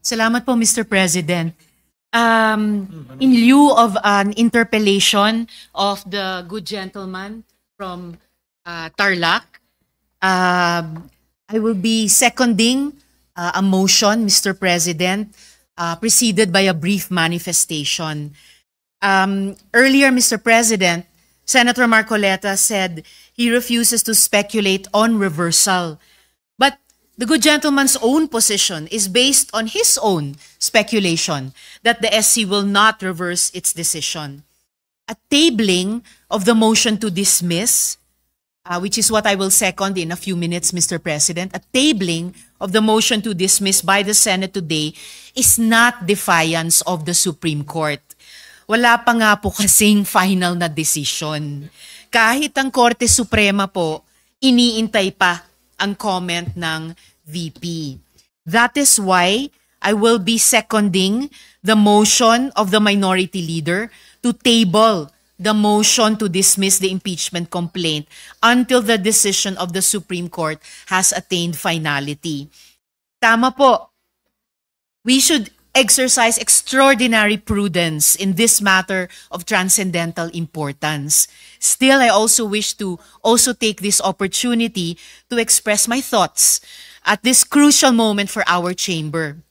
Salamat po, Mr. President. In lieu of an interpellation of the good gentleman from Tarlac, I will be seconding a motion, Mr. President, preceded by a brief manifestation. Earlier, Mr. President, Senator Marcoleta said he refuses to speculate on reversal. But the good gentleman's own position is based on his own speculation that the SC will not reverse its decision. A tabling of the motion to dismiss, which is what I will second in a few minutes, Mr. President, a tabling of the motion to dismiss by the Senate today is not defiance of the Supreme Court. Wala pa nga po kasing final na decision. Kahit ang Korte Suprema po, iniintay pa ang comment ng VP. That is why I will be seconding the motion of the minority leader to table the motion to dismiss the impeachment complaint until the decision of the Supreme Court has attained finality. Tama po. We should exercise extraordinary prudence in this matter of transcendental importance. Still, I also wish to take this opportunity to express my thoughts at this crucial moment for our chamber.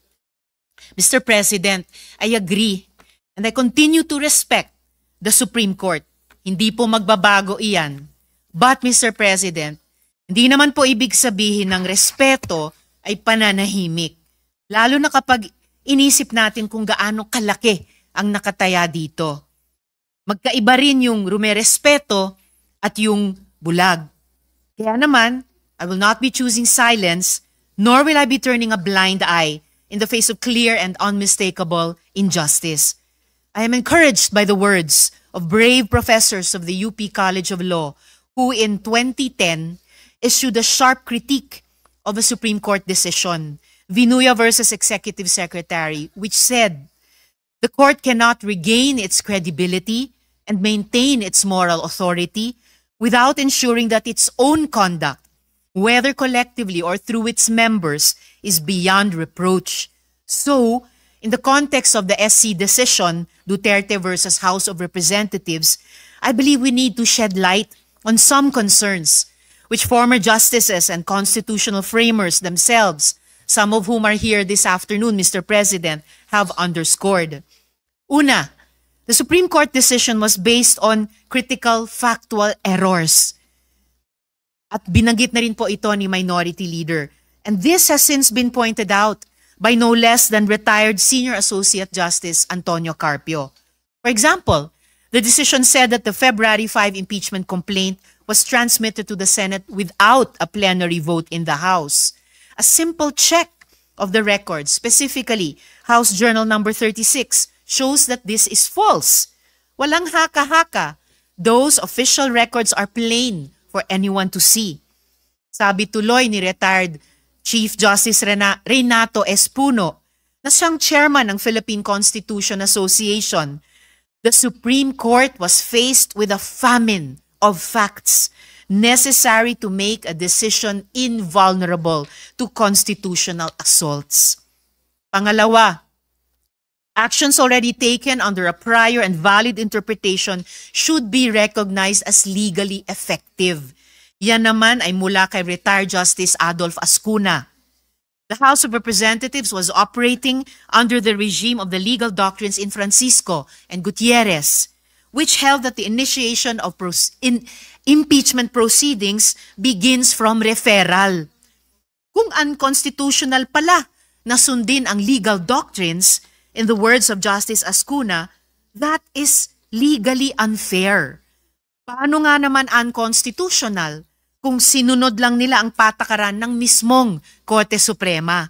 Mr. President, I agree and I continue to respect the Supreme Court. Hindi po magbabago iyan. But, Mr. President, hindi naman po ibig sabihin ng respeto ay pananahimik. Lalo na kapag inisip natin kung gaano kalaki ang nakataya dito. Magkaiba rin yung rumerespeto at yung bulag. Kaya naman, I will not be choosing silence, nor will I be turning a blind eye in the face of clear and unmistakable injustice. I am encouraged by the words of brave professors of the UP College of Law who in 2010 issued a sharp critique of a Supreme Court decision, Vinuya versus Executive Secretary, which said, the court cannot regain its credibility and maintain its moral authority without ensuring that its own conduct, whether collectively or through its members, is beyond reproach. So, in the context of the SC decision, Duterte versus House of Representatives, I believe we need to shed light on some concerns which former justices and constitutional framers themselves, some of whom are here this afternoon, Mr. President, have underscored. Una, the Supreme Court decision was based on critical factual errors. At binanggit na rin po ito ni Minority Leader. And this has since been pointed out by no less than retired Senior Associate Justice Antonio Carpio. For example, the decision said that the February 5 impeachment complaint was transmitted to the Senate without a plenary vote in the House. A simple check of the records, specifically House Journal number 36, shows that this is false. Walang haka-haka. Those official records are plain for anyone to see. Sabi tuloy ni retired Chief Justice Renato Espuno, na siyang chairman ng Philippine Constitution Association, the Supreme Court was faced with a famine of facts necessary to make a decision invulnerable to constitutional assaults. Pangalawa, actions already taken under a prior and valid interpretation should be recognized as legally effective. Yan naman ay mula kay retired Justice Adolf Ascuna. The House of Representatives was operating under the regime of the legal doctrines in Francisco and Gutierrez, which held that the initiation of impeachment proceedings begins from referral. Kung unconstitutional pala na sundin ang legal doctrines, in the words of Justice Ascuna, that is legally unfair. Paano nga naman unconstitutional kung sinunod lang nila ang patakaran ng mismong Korte Suprema?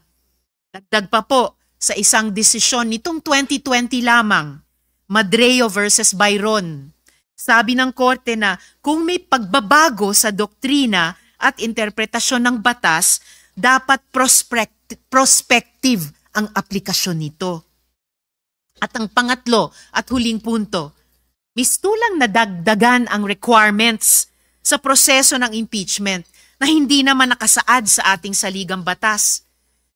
Dagdag pa po sa isang desisyon nitong 2020 lamang, Madreo versus Byron. Sabi ng Korte na kung may pagbabago sa doktrina at interpretasyon ng batas, dapat prospective ang aplikasyon nito. At ang pangatlo at huling punto, mistulang nadagdagan ang requirements sa proseso ng impeachment na hindi naman nakasaad sa ating saligang batas.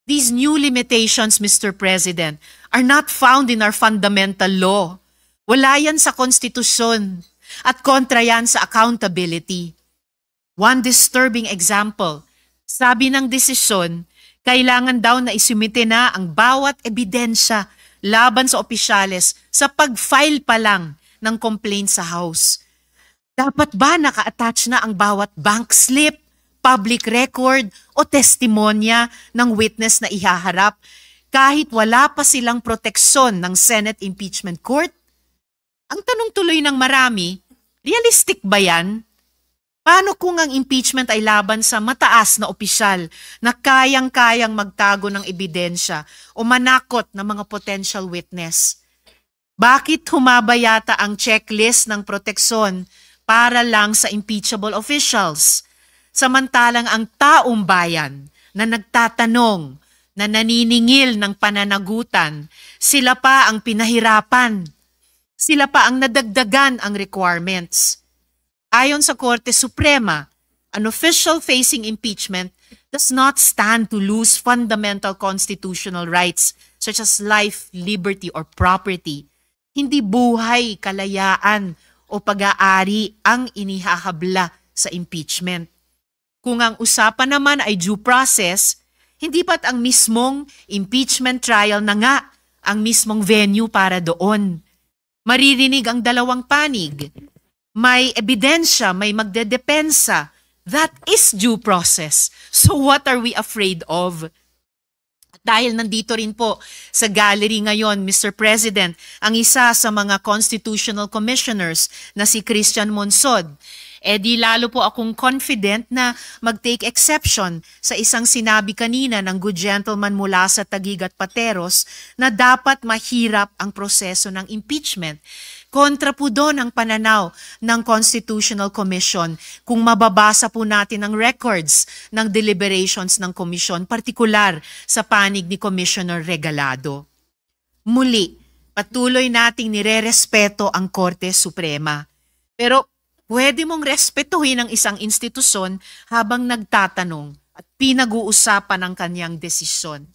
These new limitations, Mr. President, are not found in our fundamental law. Wala yan sa konstitusyon at kontra yan sa accountability. One disturbing example, sabi ng desisyon, kailangan daw na isumite na ang bawat ebidensya laban sa opisyales sa pag-file pa lang ng complaint sa House. Dapat ba naka-attach na ang bawat bank slip, public record o testimonya ng witness na ihaharap kahit wala pa silang proteksyon ng Senate Impeachment Court? Ang tanong tuloy ng marami, realistic ba yan? Paano kung ang impeachment ay laban sa mataas na opisyal na kayang-kayang magtago ng ebidensya o manakot ng mga potential witness? Bakit humaba yata ang checklist ng proteksyon para lang sa impeachable officials? Samantalang ang taong bayan na nagtatanong, na naniningil ng pananagutan, sila pa ang pinahirapan. Sila pa ang nadagdagan ang requirements. Ayon sa Korte Suprema, an official facing impeachment does not stand to lose fundamental constitutional rights such as life, liberty, or property. Hindi buhay, kalayaan, o pag-aari ang inihahabla sa impeachment. Kung ang usapan naman ay due process, hindi ba't ang mismong impeachment trial na nga ang mismong venue para doon? Maririnig ang dalawang panig. May ebidensya, may magdedepensa. That is due process. So what are we afraid of? At dahil nandito rin po sa gallery ngayon, Mr. President, ang isa sa mga constitutional commissioners na si Christian Monsod, di lalo po akong confident na mag-take exception sa isang sinabi kanina ng good gentleman mula sa Taguig at Pateros na dapat mahirap ang proseso ng impeachment. Kontra po doon ang pananaw ng Constitutional Commission kung mababasa po natin ang records ng deliberations ng komisyon, partikular sa panig ni Commissioner Regalado. Muli, patuloy nating nirerespeto ang Korte Suprema. Pero pwede mong respetuhin ang isang institusyon habang nagtatanong at pinag-uusapan ang kanyang desisyon.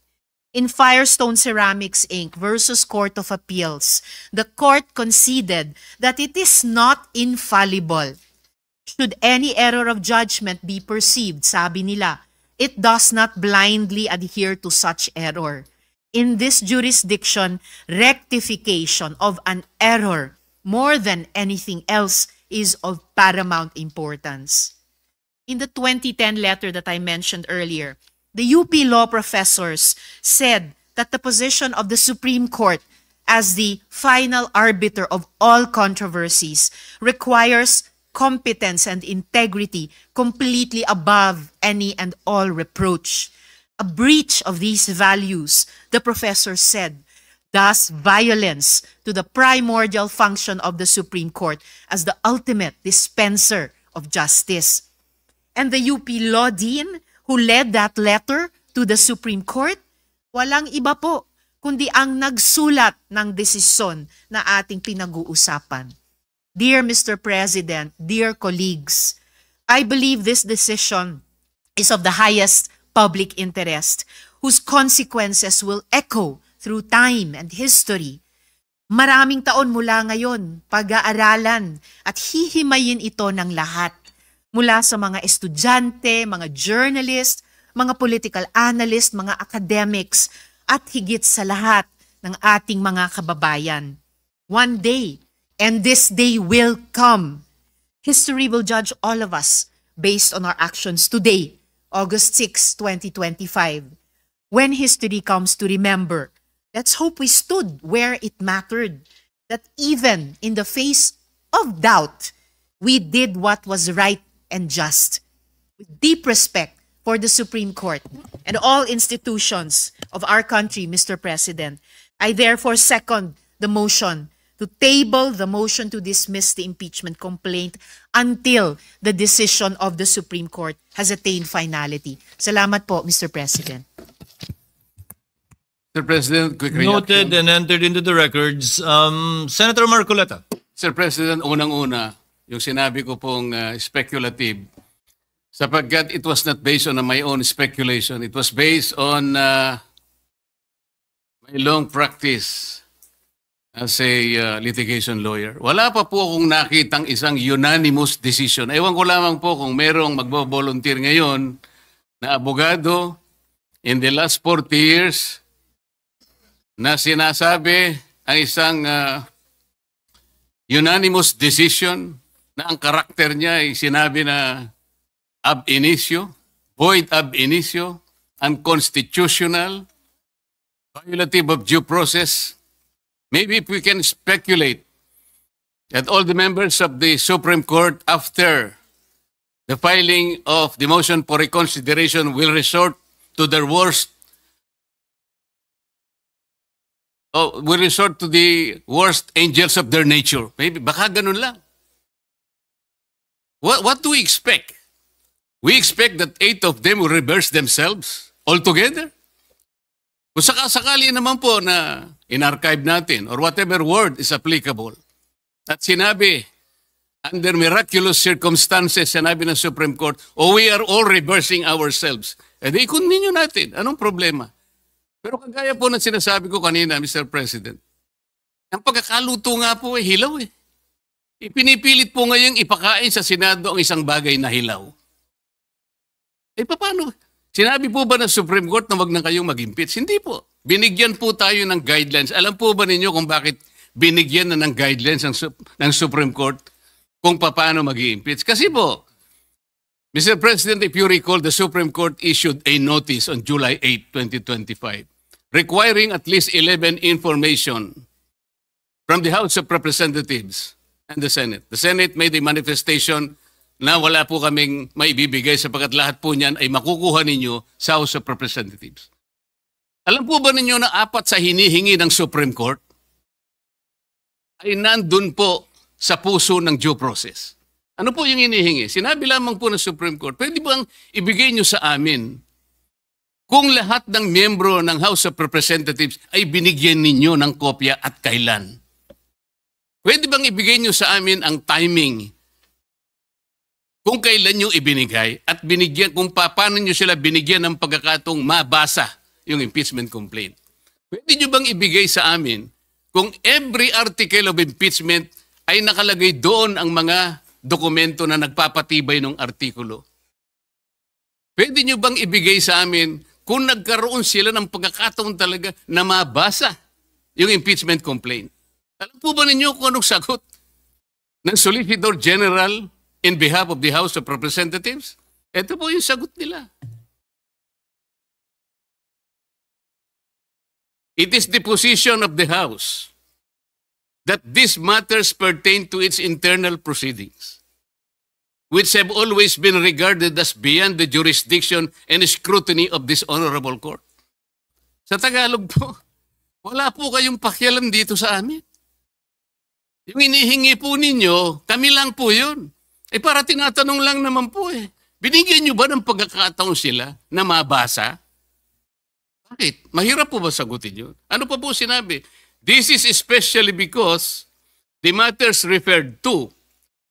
In Firestone Ceramics Inc. versus Court of Appeals, the court conceded that it is not infallible. Should any error of judgment be perceived, sabi nila, it does not blindly adhere to such error. In this jurisdiction, rectification of an error more than anything else is of paramount importance. In the 2010 letter that I mentioned earlier, the UP law professors said that the position of the Supreme Court as the final arbiter of all controversies requires competence and integrity completely above any and all reproach. A breach of these values, the professor said, does violence to the primordial function of the Supreme Court as the ultimate dispenser of justice. And the UP law dean who led that letter to the Supreme Court, walang iba po kundi ang nagsulat ng desisyon na ating pinag-uusapan. Dear Mr. President, dear colleagues, I believe this decision is of the highest public interest, whose consequences will echo through time and history. Maraming taon mula ngayon, pag-aaralan at hihimayin ito ng lahat. Mula sa mga estudyante, mga journalist, mga political analyst, mga academics, at higit sa lahat ng ating mga kababayan. One day, and this day will come, history will judge all of us based on our actions today, August 6, 2025. When history comes to remember, let's hope we stood where it mattered, that even in the face of doubt, we did what was right and just. With deep respect for the Supreme Court and all institutions of our country, Mr. President, I therefore second the motion to table the motion to dismiss the impeachment complaint until the decision of the Supreme Court has attained finality. Salamat po, Mr. President. Mr. President, quick Noted reaction. and entered into the records. Senator Marcoleta. Sir President, unang-una, yung sinabi ko pong speculative, sapagkat it was not based on my own speculation. It was based on my long practice as a litigation lawyer, wala pa po akong nakitang isang unanimous decision. Ewan ko lamang po kung merong magbo-volunteer ngayon na abogado in the last 40 years na sinasabi ang isang unanimous decision na ang karakter niya ay sinabi na ab initio, void ab initio, unconstitutional, violative of due process. Maybe if we can speculate that all the members of the Supreme Court after the filing of the motion for reconsideration will resort to their worst, will resort to the worst angels of their nature. Maybe, baka ganun lang. What do we expect? We expect that 8 of them will reverse themselves altogether? Kung sakasakali naman po na in-archive natin or whatever word is applicable at sinabi, under miraculous circumstances, sinabi ng Supreme Court, we are all reversing ourselves. E di continue natin. Anong problema? Pero kagaya po ng sinasabi ko kanina, Mr. President, ang pagkakaluto nga po hilaw eh. Ipinipilit po ngayong ipakain sa Senado ang isang bagay na hilaw. Eh paano? Sinabi po ba ng Supreme Court na wag na kayong mag-impeach? Hindi po. Binigyan po tayo ng guidelines. Alam po ba ninyo kung bakit binigyan na ng guidelines ng Supreme Court kung paano mag-impeach? Kasi po, Mr. President, if you recall, the Supreme Court issued a notice on July 8, 2025, requiring at least 11 information from the House of Representatives and the Senate. The Senate made a manifestation na wala po kaming maibibigay sapagkat lahat po niyan ay makukuha ninyo sa House of Representatives. Alam po ba ninyo na 4 sa hinihingi ng Supreme Court ay nandun po sa puso ng due process? Ano po yung hinihingi? Sinabi lamang po ng Supreme Court, pwede bang ibigay nyo sa amin kung lahat ng miyembro ng House of Representatives ay binigyan ninyo ng kopya at kailan? Pwede bang ibigay nyo sa amin ang timing kung kailan nyo ibinigay at binigyan, kung paano nyo sila binigyan ng pagkakataong mabasa yung impeachment complaint? Pwede nyo bang ibigay sa amin kung every article of impeachment ay nakalagay doon ang mga dokumento na nagpapatibay ng artikulo? Pwede nyo bang ibigay sa amin kung nagkaroon sila ng pagkakataon talaga na mabasa yung impeachment complaint? Alam po ba ninyo kung anong sagot ng Solicitor General in behalf of the House of Representatives? Ito po yung sagot nila. It is the position of the House that these matters pertain to its internal proceedings, which have always been regarded as beyond the jurisdiction and scrutiny of this honorable court. Sa Tagalog po, wala po kayong pakialam dito sa amin. Yung inihingi po ninyo, kami lang po yun. Para tinatanong lang naman po eh. Binigyan nyo ba ng pagkakataon sila na mabasa? Bakit? Mahirap po ba sagutin yun? Ano pa po sinabi? This is especially because the matters referred to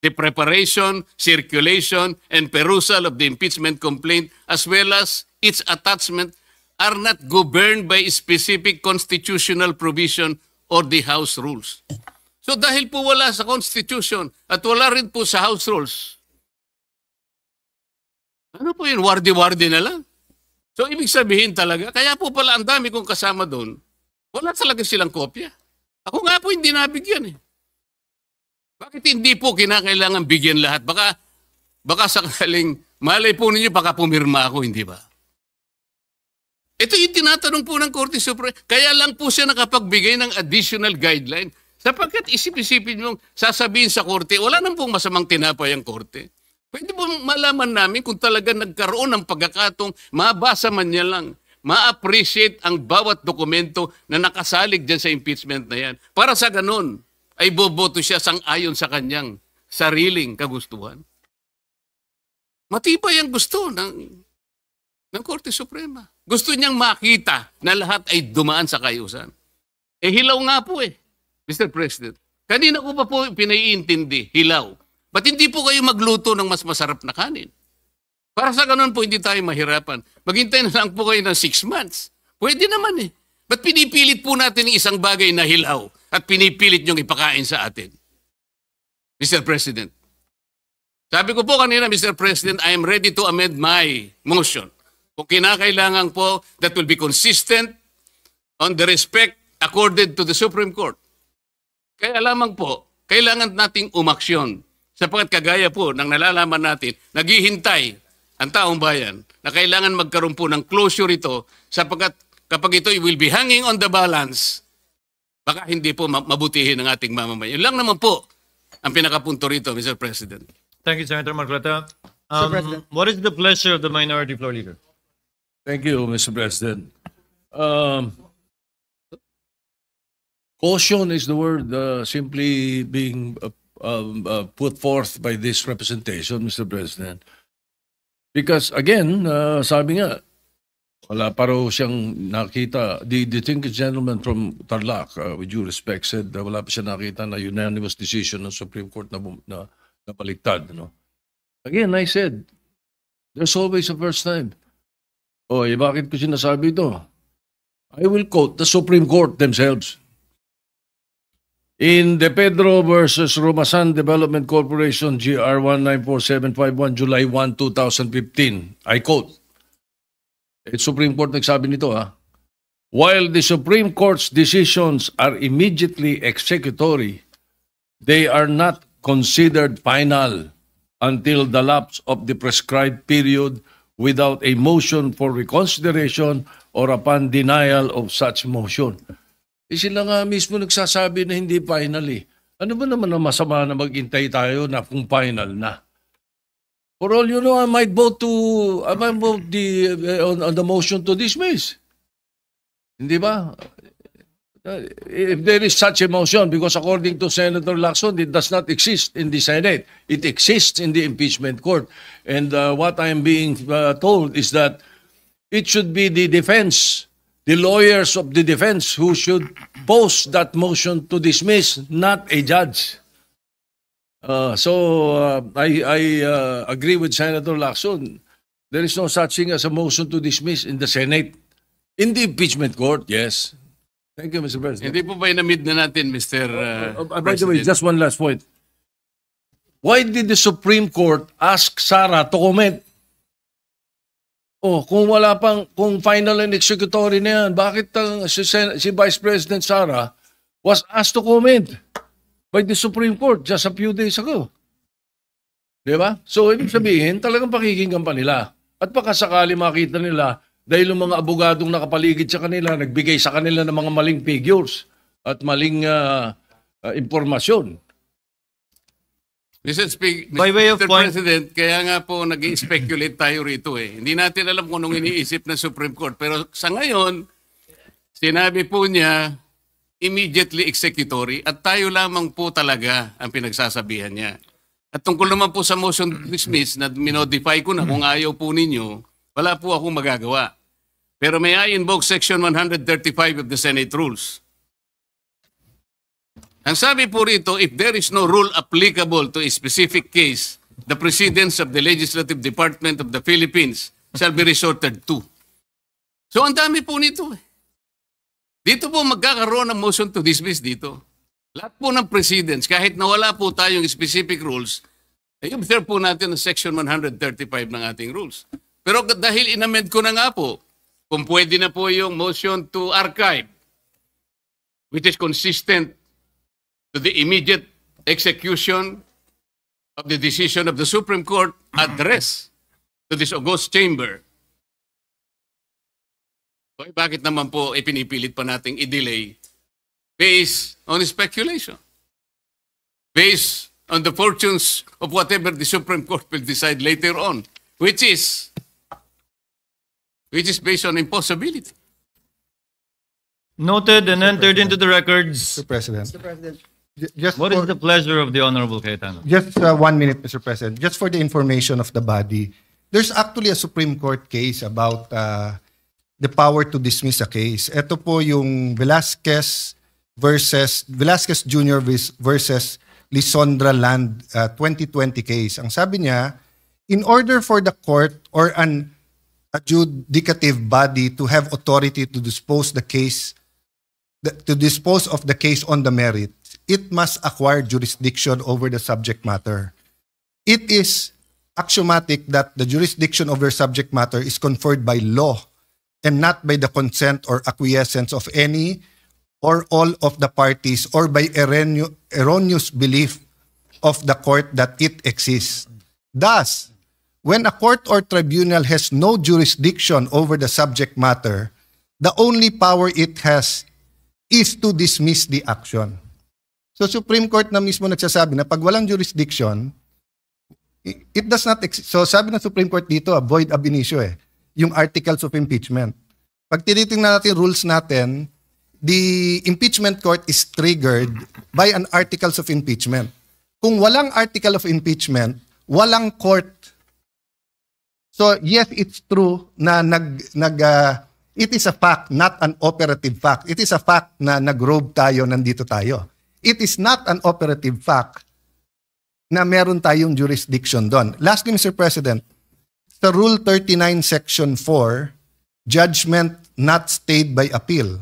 the preparation, circulation, and perusal of the impeachment complaint as well as its attachment are not governed by specific constitutional provision or the House rules. So dahil po wala sa Constitution at wala rin po sa House rules, ano po yun? Wardi-wardi na lang. So ibig sabihin talaga, kaya po pala ang dami kong kasama doon, wala talaga silang kopya. Ako nga po hindi nabigyan eh. Bakit hindi po kinakailangan bigyan lahat? Baka sakaling, malay po ninyo, baka pumirma ako, hindi ba? Ito yung tinatanong po ng Korte Suprema. Kaya lang po siya nakapagbigay ng additional guideline. Sapagkat isip-isipin nyo, sasabihin sa Korte, wala nang pong masamang tinapay ang Korte. Pwede po malaman namin kung talaga nagkaroon ng pagkakatong mabasa man niya lang, ma-appreciate ang bawat dokumento na nakasalig dyan sa impeachment na yan. Para sa ganun, ay boboto siya sang-ayon sa kanyang sariling kagustuhan. Matibay ang gusto ng Korte Suprema. Gusto niyang makita na lahat ay dumaan sa kayusan. Hilaw nga po eh, Mr. President. Kanina ko pa po pinaiintindi, hilaw. Ba't hindi po kayo magluto ng mas masarap na kanin? Para sa ganun po, hindi tayo mahirapan. Maghintay na lang po kayo ng 6 months. Pwede naman eh. Ba't pinipilit po natin yung isang bagay na hilaw at pinipilit niyong ipakain sa atin? Mr. President. Sabi ko po kanina, Mr. President, I am ready to amend my motion. Kung kinakailangan po, that will be consistent on the respect accorded to the Supreme Court. Kaya lamang po, kailangan nating umaksyon sapagkat kagaya po ng nalalaman natin, naghihintay ang taong bayan na kailangan magkaroon po ng closure ito sapagkat kapag ito will be hanging on the balance, baka hindi po mabutihin ng ating mamamayan. Yun lang naman po ang pinakapunto rito, Mr. President. Thank you, Senator Marcoleta. President. What is the pleasure of the minority floor leader? Thank you, Mr. President. Caution is the word simply being put forth by this representation, Mr. President. Because again, sabi nga, wala pa raw siyang nakita. The distinguished gentleman from Tarlac, with due respect, said wala pa siya nakita na unanimous decision ng Supreme Court na baliktad. No? Again, I said, there's always a first time. Oh, bakit ko sinasabi ito? I will quote the Supreme Court themselves. In the Pedro versus Romasan Development Corporation, GR 194751, July 1, 2015, I quote, Supreme Court nagsabi nito while the Supreme Court's decisions are immediately executory, they are not considered final until the lapse of the prescribed period without a motion for reconsideration or upon denial of such motion. Sila nga mismo nagsasabi na hindi final eh. Ano ba naman ang masama na maghintay tayo na kung final na? For all you know, I might vote on the motion to dismiss. Hindi ba? If there is such a motion, because according to Senator Lacson, it does not exist in the Senate. It exists in the impeachment court. And what I am being told is that it should be the defense, the lawyers of the defense who should pose that motion to dismiss, not a judge. I agree with Senator Lacson. There is no such thing as a motion to dismiss in the Senate. In the impeachment court, yes. Thank you, Mr. President. Hindi po ba inamid na natin, Mr. By the way, just one last point. Why did the Supreme Court ask Sara to comment? Kung final and executory na yan, bakit si Vice President Sara was asked to comment by the Supreme Court just a few days ago? Di ba? So, ibig sabihin, talagang pakikinggan pa nila. At baka sakali makita nila, dahil yung mga abogadong nakapaligid sa kanila, nagbigay sa kanila ng mga maling figures at maling impormasyon. By way of Mr. point- President, kaya nga po nag-speculate tayo rito eh. Hindi natin alam kung anong iniisip ng Supreme Court. Pero sa ngayon, sinabi po niya, immediately executory at tayo lamang po talaga ang pinagsasabihan niya. At tungkol naman po sa motion to dismiss na minodify ko na kung ayaw po ninyo, wala po akong magagawa. Pero may I invoke Section 135 of the Senate Rules. Ang sabi po rito, if there is no rule applicable to a specific case, the precedents of the Legislative Department of the Philippines shall be resorted to. So ang dami po nito eh. Dito po magkakaroon ng motion to dismiss dito. Lahat po ng precedents, kahit na wala po tayong specific rules, ay observe po natin ang Section 135 ng ating rules. Pero dahil inamend ko na nga po, kung pwede na po yung motion to archive, which is consistent to the immediate execution of the decision of the Supreme Court addressed to this august chamber. Okay, bakit naman po ipinipilit pa nating i-delay based on speculation? Based on the fortunes of whatever the Supreme Court will decide later on, which is based on impossibility. Noted and entered into the records. Mr. President. Just What is the pleasure of the Honorable Cayetano? Just 1 minute, Mr. President. Just for the information of the body, there's actually a Supreme Court case about the power to dismiss a case. Ito po yung Velasquez Jr. versus Lisondra Land 2020 case. Ang sabi niya, in order for the court or an adjudicative body to have authority to dispose the case to dispose of the case on the merits, it must acquire jurisdiction over the subject matter. It is axiomatic that the jurisdiction over subject matter is conferred by law and not by the consent or acquiescence of any or all of the parties or by erroneous belief of the court that it exists. Thus, when a court or tribunal has no jurisdiction over the subject matter, the only power it has is to dismiss the action. So Supreme Court na mismo nagsasabi na pag walang jurisdiction, it does not exist. So sabi ng Supreme Court dito, void ab initio yung articles of impeachment. Pag tinitingnan natin rules natin, the impeachment court is triggered by an articles of impeachment. Kung walang article of impeachment, walang court. So yes, it's true na it is a fact, not an operative fact. It is a fact na nag-robe tayo, nandito tayo. It is not an operative fact na meron tayong jurisdiction doon. Lastly, Mr. President, sa Rule 39, Section 4, judgment not stayed by appeal.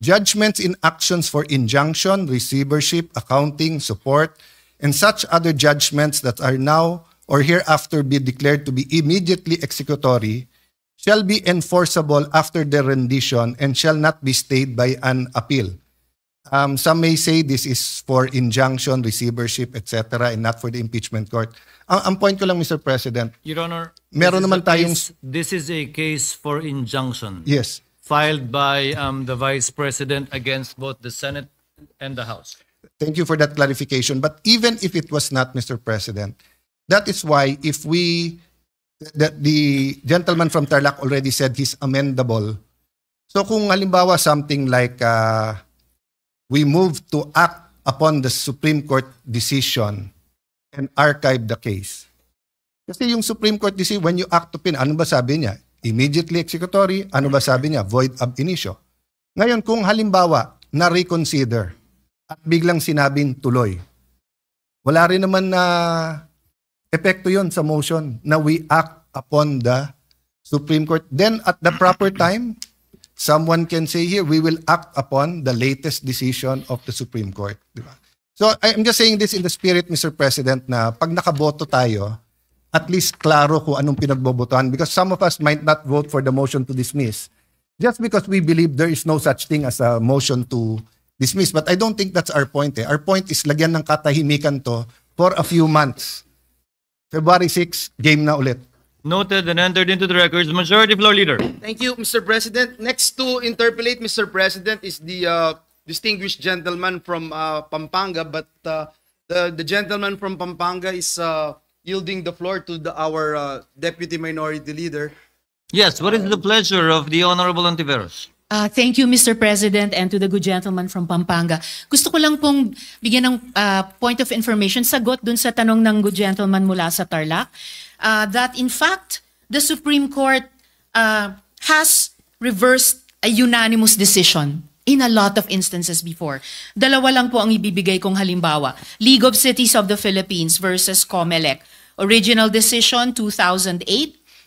Judgments in actions for injunction, receivership, accounting, support, and such other judgments that are now or hereafter be declared to be immediately executory shall be enforceable after their rendition and shall not be stayed by an appeal. Some may say this is for injunction, receivership, etc., and not for the impeachment court. Ang point ko lang, Mr. President, Your Honor, meron naman tayong... This is a case for injunction. Yes. Filed by the Vice President against both the Senate and the House. Thank you for that clarification. But even if it was not, Mr. President, that is why if the gentleman from Tarlac already said he's amendable. So kung halimbawa something like we move to act upon the Supreme Court decision and archive the case. Kasi yung Supreme Court decision, when you act upon, ano ba sabi niya? Immediately executory, ano ba sabi niya? Void ab initio. Ngayon, kung halimbawa na-reconsider at biglang sinabing tuloy, wala rin naman na epekto yon sa motion na we act upon the Supreme Court. Then at the proper time, someone can say here, we will act upon the latest decision of the Supreme Court. Diba? So I'm just saying this in the spirit, Mr. President, na pag nakaboto tayo, at least klaro kung anong pinagbobotohan because some of us might not vote for the motion to dismiss just because we believe there is no such thing as a motion to dismiss. But I don't think that's our point. Our point is lagyan ng katahimikan to for a few months. February 6, game na ulit. Noted and entered into the records. Majority Floor Leader. Thank you, Mr. President. Next to interpolate, Mr. President, is the distinguished gentleman from Pampanga, but the gentleman from Pampanga is yielding the floor to our Deputy Minority Leader. Yes, what is the pleasure of the Honorable Antiveros? Thank you, Mr. President, and to the good gentleman from Pampanga. Gusto ko lang pong bigyan ng point of information, sagot dun sa tanong ng good gentleman mula sa Tarlac, that in fact, the Supreme Court has reversed a unanimous decision in a lot of instances before. Dalawa lang po ang ibibigay kong halimbawa. League of Cities of the Philippines versus COMELEC. Original decision, 2008.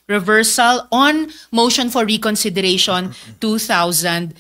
Reversal on motion for reconsideration 2009.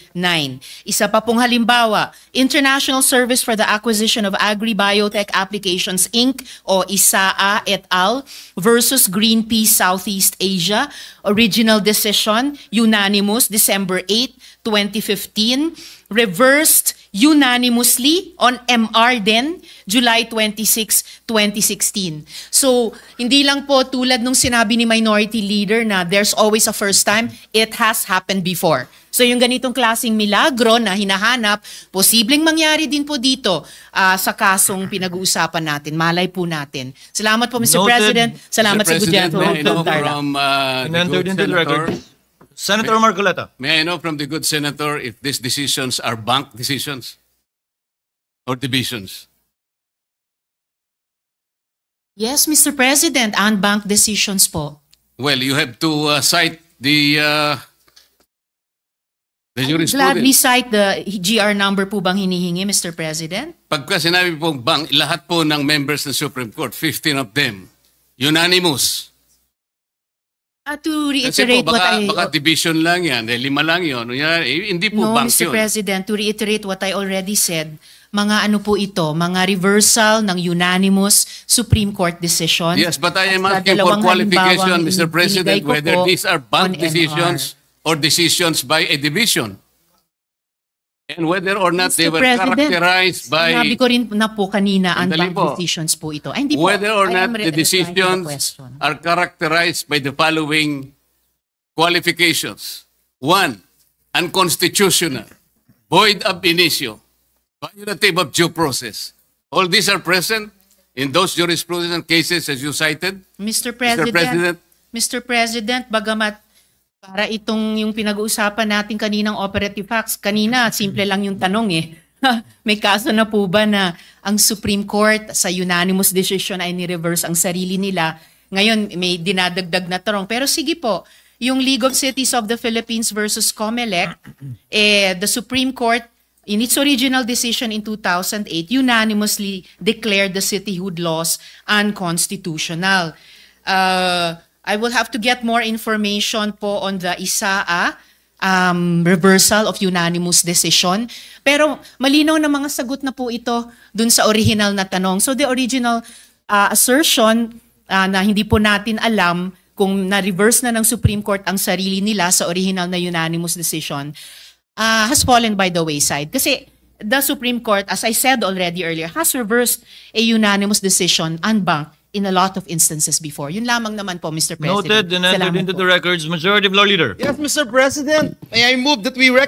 Isa pa pong halimbawa, International Service for the Acquisition of Agri-Biotech Applications Inc. o ISAA et al. Versus Greenpeace Southeast Asia. Original decision, unanimous, December 8, 2015. Reversed unanimously on MR din, July 26, 2016. So, hindi lang po tulad nung sinabi ni Minority Leader na there's always a first time, it has happened before. So, yung ganitong klaseng milagro na hinahanap, posibleng mangyari din po dito sa kasong pinag-uusapan natin. Malay po natin. Salamat po, Mr. Noted. President. Salamat sa good gentleman may I know from Tarlac. from And the entered good into the senator, record. Senator Marcoleta. may I know from the good senator if these decisions are bank decisions or divisions? Yes, Mr. President, unbanked decisions po. Well, you have to cite the Gladly jurisprudence. cite the GR number po bang hinihingi, Mr. President? Pagka sinabi pong bank, lahat po ng members ng Supreme Court, 15 of them, unanimous. To Kasi reiterate po, what baka division lang yan, 5 lang yun. Hindi po No, bank Mr. yun. President, to reiterate what I already said, mga ano po ito, mga reversal ng unanimous Supreme Court decision. Yes, but I am At sa asking for dalawang qualification, halimbawang Mr. President, binigay ko whether po these are bank on NR. decisions or decisions by a division. And whether or not they Mr. were President, characterized by... Sinabi ko rin na po kanina ang Sandali bank po. decisions po ito. Ay, hindi po. Whether or I not am the replying to the decisions question. are characterized by the following qualifications. 1, unconstitutional, void ab initio, violative of due process. All these are present in those jurisprudence cases as you cited. Mr. President, bagamat para itong yung pinag-uusapan natin kaninang operative facts, kanina simple lang yung tanong eh. May kaso na po ba na ang Supreme Court sa unanimous decision ay ni-reverse ang sarili nila? Ngayon may dinadagdag na tanong. Pero sige po, yung League of Cities of the Philippines versus COMELEC, the Supreme Court in its original decision in 2008 unanimously declared the cityhood laws unconstitutional. I will have to get more information po on the ISAA reversal of unanimous decision. Pero malinaw na mga sagot na po ito dun sa original na tanong. So the original assertion na hindi po natin alam kung na-reverse na ng Supreme Court ang sarili nila sa original na unanimous decision has fallen by the wayside. Kasi the Supreme Court, as I said already earlier, has reversed a unanimous decision en banc in a lot of instances before. Yun lamang naman po, Mr. President. Noted and entered Salamat into po. the records. Majority Floor Leader. Yes, Mr. President, may I move that we recognize